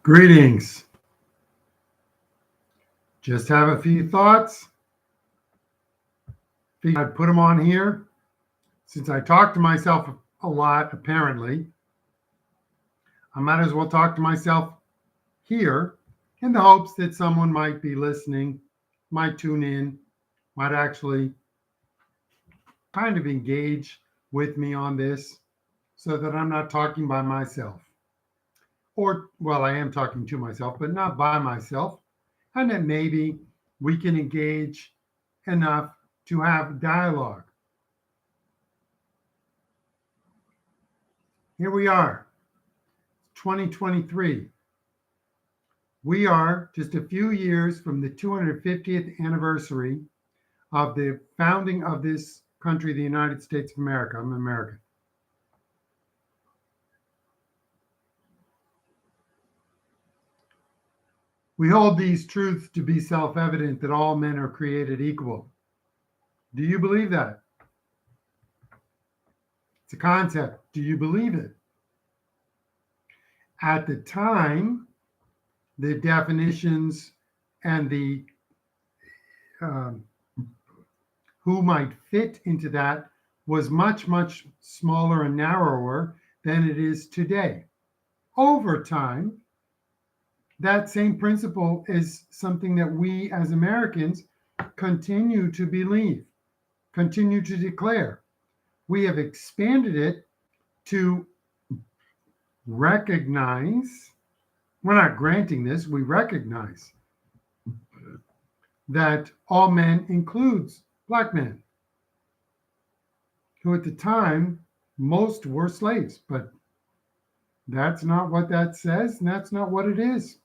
Greetings. Just have a few thoughts. I'd put them on here. Since I talk to myself a lot, apparently, I might as well talk to myself here in the hopes that someone might be listening, might tune in, might actually kind of engage with me on this so that I'm not talking by myself. Or, well, I am talking to myself, but not by myself. And that maybe we can engage enough to have dialogue. Here we are, 2023. We are just a few years from the 250th anniversary of the founding of this country, the United States of America. I'm American. We hold these truths to be self-evident that all men are created equal. Do you believe that? It's a concept. Do you believe it? At the time, the definitions and the who might fit into that was much, much smaller and narrower than it is today. Over time, that same principle is something that we as Americans continue to believe, continue to declare. We have expanded it to recognize, we're not granting this, we recognize that all men includes black men, who at the time, most were slaves, but that's not what that says, and that's not what it is.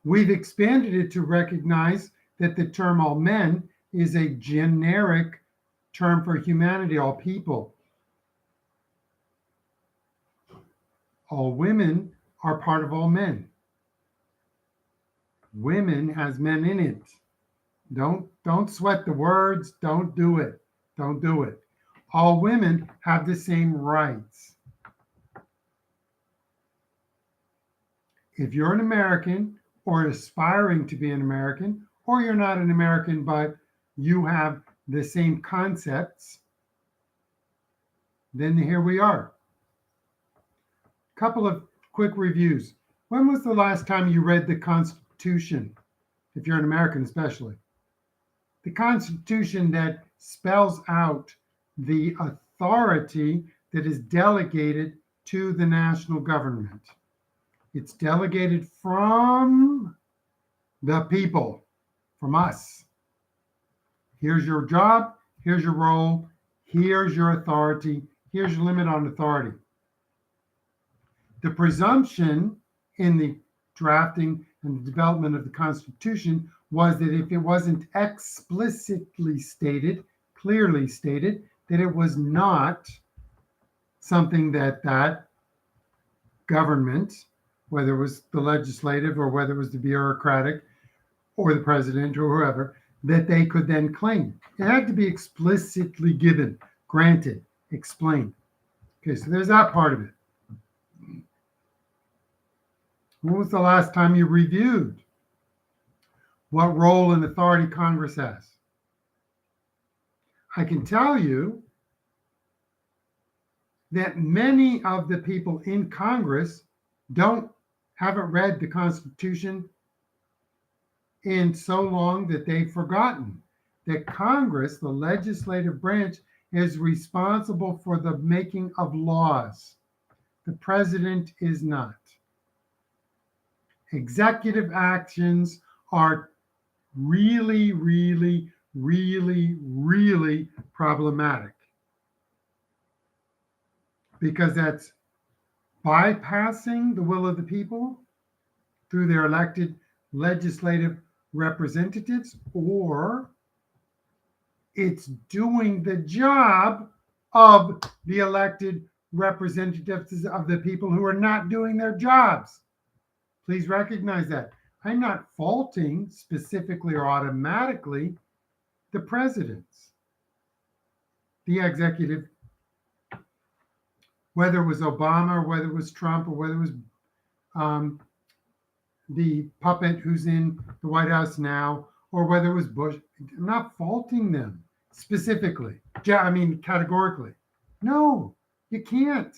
We've expanded it to recognize that the term all men is a generic term for humanity, all people. All women are part of all men. Women has men in it. Don't sweat the words. Don't do it. Don't do it. All women have the same rights. If you're an American or aspiring to be an American, or you're not an American, but you have the same concepts, then here we are. Couple of quick reviews. When was the last time you read the Constitution, if you're an American especially? The Constitution that spells out the authority that is delegated to the national government. It's delegated from the people, from us. Here's your job, here's your role, here's your authority, here's your limit on authority. The presumption in the drafting and the development of the Constitution was that if it wasn't explicitly stated, clearly stated, that it was not something that government, whether it was the legislative or whether it was the bureaucratic or the president or whoever, that they could then claim. It had to be explicitly given, granted, explained. Okay, so there's that part of it. When was the last time you reviewed what role and authority Congress has? I can tell you that many of the people in Congress haven't read the Constitution in so long that they've forgotten that Congress, the legislative branch, is responsible for the making of laws. The president is not. Executive actions are really, really, really, really problematic because that's bypassing the will of the people through their elected legislative representatives, or it's doing the job of the elected representatives of the people who are not doing their jobs. Please recognize that. I'm not faulting specifically or automatically the presidents, the executive, whether it was Obama or whether it was Trump or whether it was um, the puppet who's in the White House now, or whether it was Bush. I'm not faulting them specifically. I mean, categorically. No, you can't,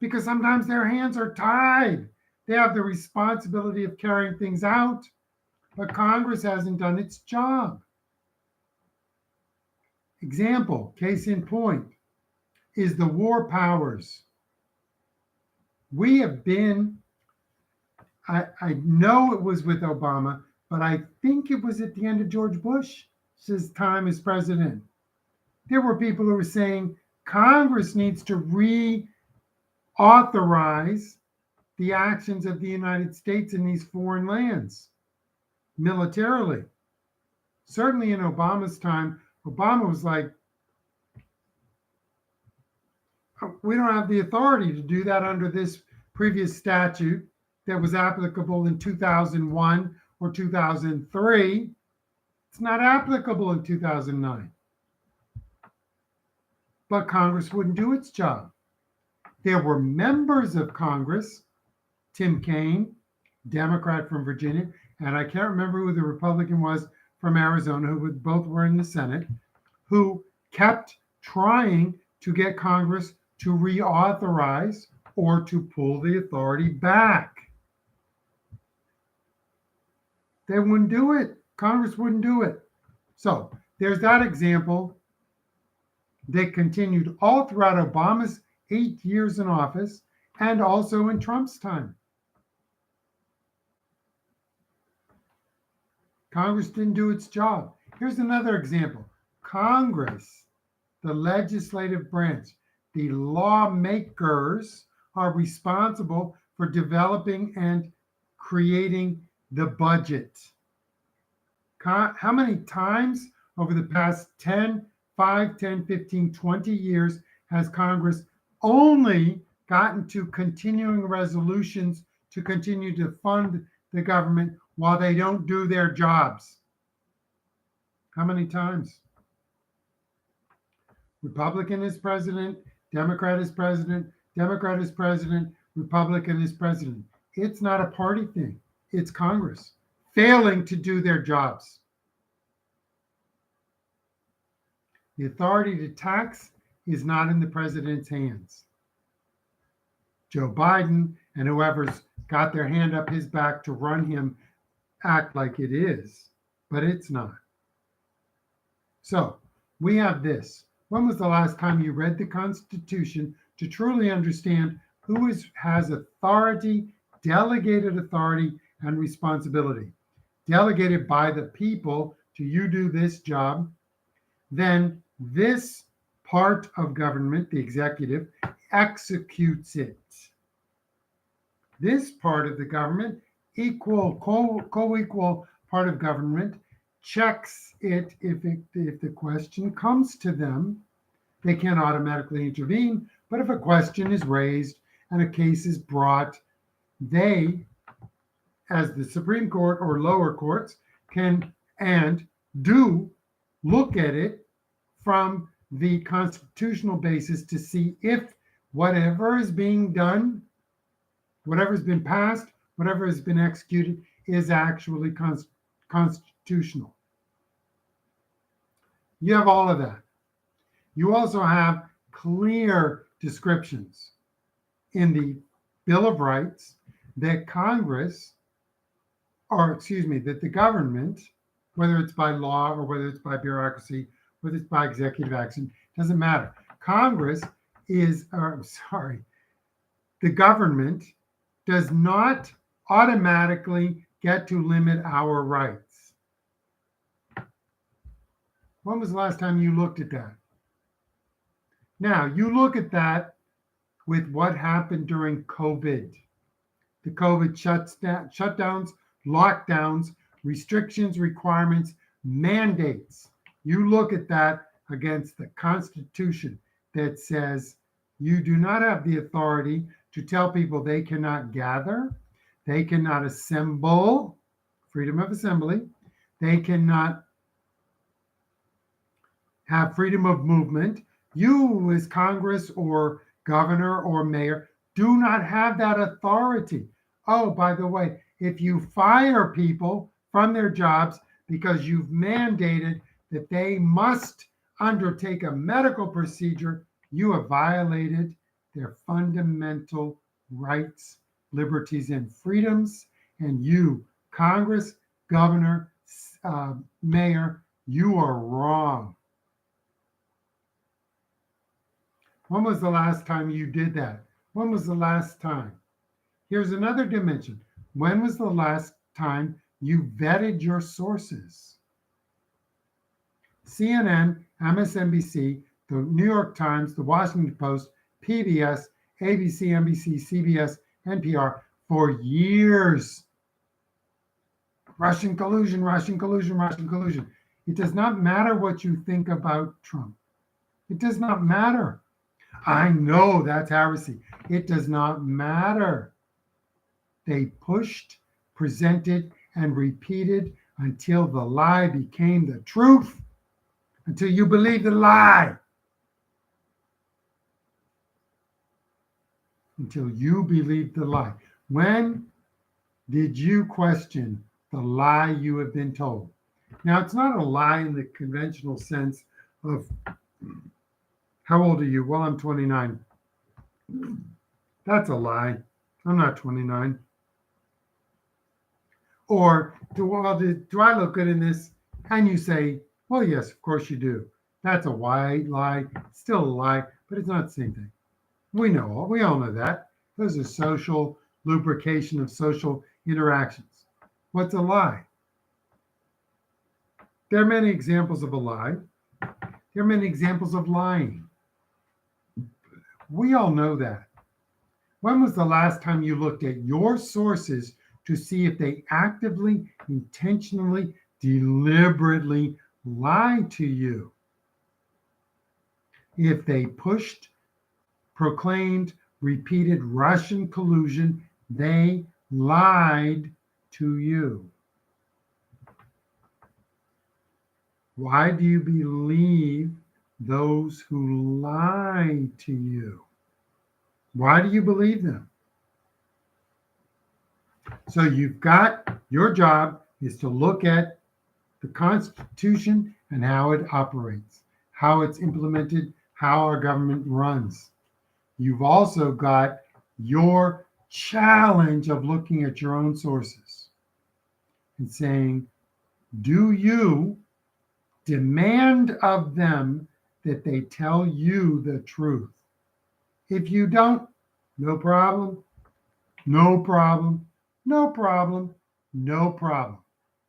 because sometimes their hands are tied. They have the responsibility of carrying things out, but Congress hasn't done its job. Example, case in point, is the war powers. We have been, I know it was with Obama, but I think it was at the end of George Bush's time as president. There were people who were saying Congress needs to reauthorize the actions of the United States in these foreign lands militarily. Certainly in Obama's time, Obama was like, we don't have the authority to do that under this previous statute that was applicable in 2001 or 2003. It's not applicable in 2009. But Congress wouldn't do its job. There were members of Congress, Tim Kaine, Democrat from Virginia, and I can't remember who the Republican was from Arizona, who both were in the Senate, who kept trying to get Congress to reauthorize or to pull the authority back. They wouldn't do it. Congress wouldn't do it. So there's that example. They continued all throughout Obama's 8 years in office and also in Trump's time. Congress didn't do its job. Here's another example. Congress, the legislative branch, the lawmakers are responsible for developing and creating the budget. How many times over the past 5, 10, 15, 20 years has Congress only gotten to continuing resolutions to continue to fund the government while they don't do their jobs? How many times? Republican is president, Democrat is president, Democrat is president, Republican is president. It's not a party thing. It's Congress failing to do their jobs. The authority to tax is not in the president's hands. Joe Biden and whoever's got their hand up his back to run him act like it is, but it's not. So we have this. When was the last time you read the Constitution to truly understand who has authority, delegated authority, and responsibility? Delegated by the people to you do this job, then this part of government, the executive, executes it. This part of the government, co-equal part of government, checks it if the question comes to them. They can't automatically intervene, but if a question is raised and a case is brought, they, as the Supreme Court or lower courts, can and do look at it from the constitutional basis to see if whatever is being done, whatever has been passed, whatever has been executed is actually constitutional. You have all of that. You also have clear descriptions in the Bill of Rights that that the government, whether it's by law or whether it's by bureaucracy, whether it's by executive action, doesn't matter. The government does not automatically get to limit our rights. When was the last time you looked at that? Now, you look at that with what happened during COVID. The COVID shutdowns, lockdowns, restrictions, requirements, mandates. You look at that against the Constitution that says you do not have the authority to tell people they cannot gather, they cannot assemble, freedom of assembly, they cannot have freedom of movement. You, as Congress or governor or mayor, do not have that authority. Oh, by the way, if you fire people from their jobs because you've mandated that they must undertake a medical procedure, you have violated their fundamental rights, liberties, and freedoms. And you, Congress, governor, mayor, you are wrong. When was the last time you did that? When was the last time? Here's another dimension. When was the last time you vetted your sources? CNN, MSNBC, the New York Times, the Washington Post, PBS, ABC, NBC, CBS, NPR for years. Russian collusion, Russian collusion, Russian collusion. It does not matter what you think about Trump. It does not matter. I know that's heresy. It does not matter. They pushed, presented, and repeated until the lie became the truth, until you believe the lie. Until you believe the lie. When did you question the lie you have been told? Now, it's not a lie in the conventional sense of, how old are you? Well, I'm 29. That's a lie. I'm not 29. Or do I look good in this? And you say, well, yes, of course you do. That's a white lie, still a lie, but it's not the same thing. We all know that. Those are social lubrication of social interactions. What's a lie? There are many examples of a lie. There are many examples of lying. We all know that. When was the last time you looked at your sources to see if they actively, intentionally, deliberately lie to you? If they pushed, proclaimed, repeated Russian collusion, they lied to you. Why do you believe those who lie to you? Why do you believe them? So you've got, your job is to look at the Constitution and how it operates, how it's implemented, how our government runs. You've also got your challenge of looking at your own sources and saying, do you demand of them that they tell you the truth? If you don't, no problem, no problem, no problem, no problem.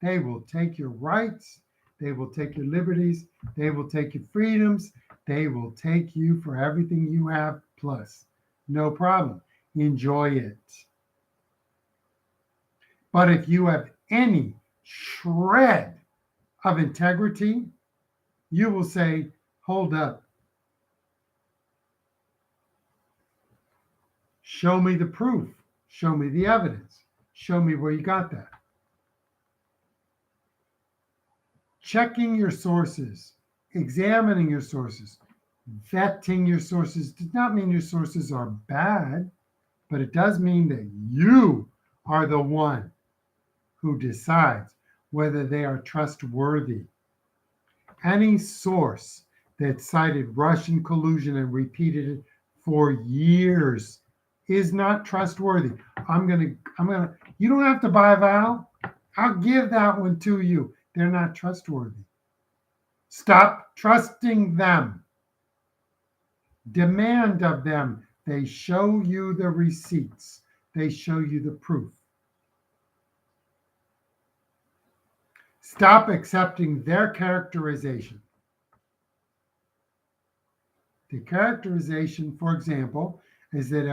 They will take your rights, they will take your liberties, they will take your freedoms, they will take you for everything you have plus. No problem. Enjoy it. But if you have any shred of integrity, you will say, hold up. Show me the proof. Show me the evidence. Show me where you got that. Checking your sources, examining your sources, vetting your sources does not mean your sources are bad, but it does mean that you are the one who decides whether they are trustworthy. Any source that cited Russian collusion and repeated it for years is not trustworthy. You don't have to buy a vowel. I'll give that one to you. They're not trustworthy. Stop trusting them. Demand of them they show you the receipts. They show you the proof. Stop accepting their characterization. The characterization, for example, is that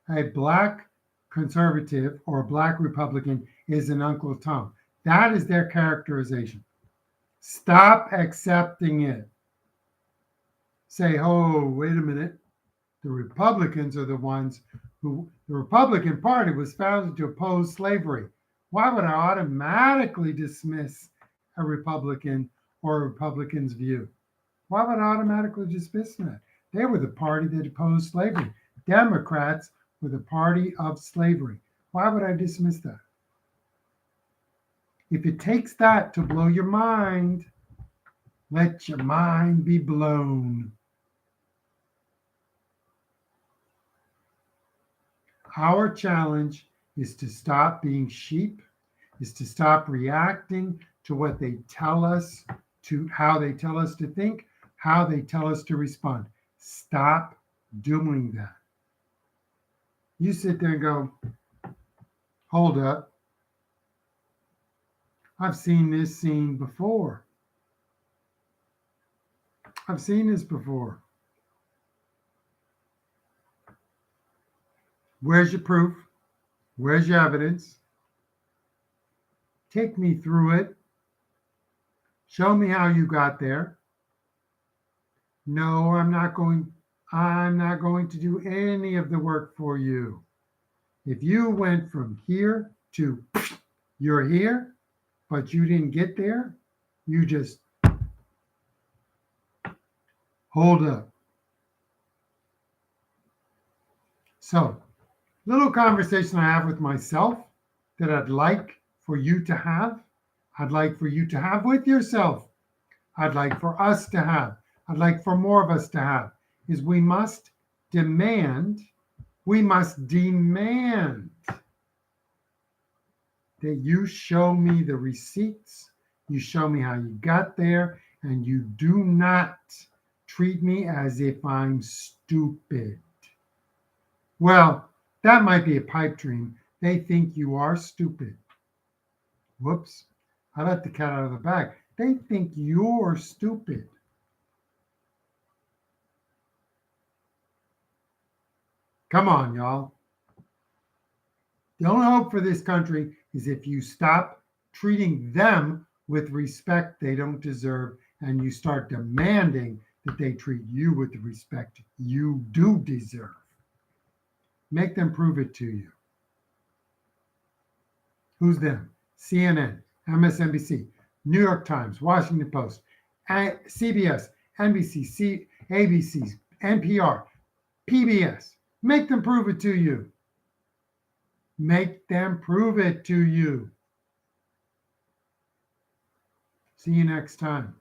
a black conservative or a black Republican is an Uncle Tom. That is their characterization. Stop accepting it. Say, oh, wait a minute. The Republicans are the ones the Republican Party was founded to oppose slavery. Why would I automatically dismiss a Republican or a Republican's view? Why would I automatically dismiss that? They were the party that opposed slavery. Democrats were the party of slavery. Why would I dismiss that? If it takes that to blow your mind, let your mind be blown. Our challenge is to stop being sheep, is to stop reacting to what they tell us, to how they tell us to think, how they tell us to respond. Stop doing that. You sit there and go, hold up. I've seen this scene before. I've seen this before. Where's your proof? Where's your evidence? Take me through it. Show me how you got there. No, I'm not going to do any of the work for you. If you went from here to you're here, but you didn't get there, you just hold up. So, little conversation I have with myself that I'd like for you to have. I'd like for you to have with yourself. I'd like for us to have. I'd like for more of us to have is we must demand that you show me the receipts, you show me how you got there, and you do not treat me as if I'm stupid. Well, that might be a pipe dream. They think you are stupid. Whoops, I let the cat out of the bag. They think you're stupid. Come on, y'all. The only hope for this country is if you stop treating them with respect they don't deserve and you start demanding that they treat you with the respect you do deserve. Make them prove it to you. Who's them? CNN, MSNBC, New York Times, Washington Post, CBS, NBC, ABC, NPR, PBS. Make them prove it to you. Make them prove it to you. See you next time.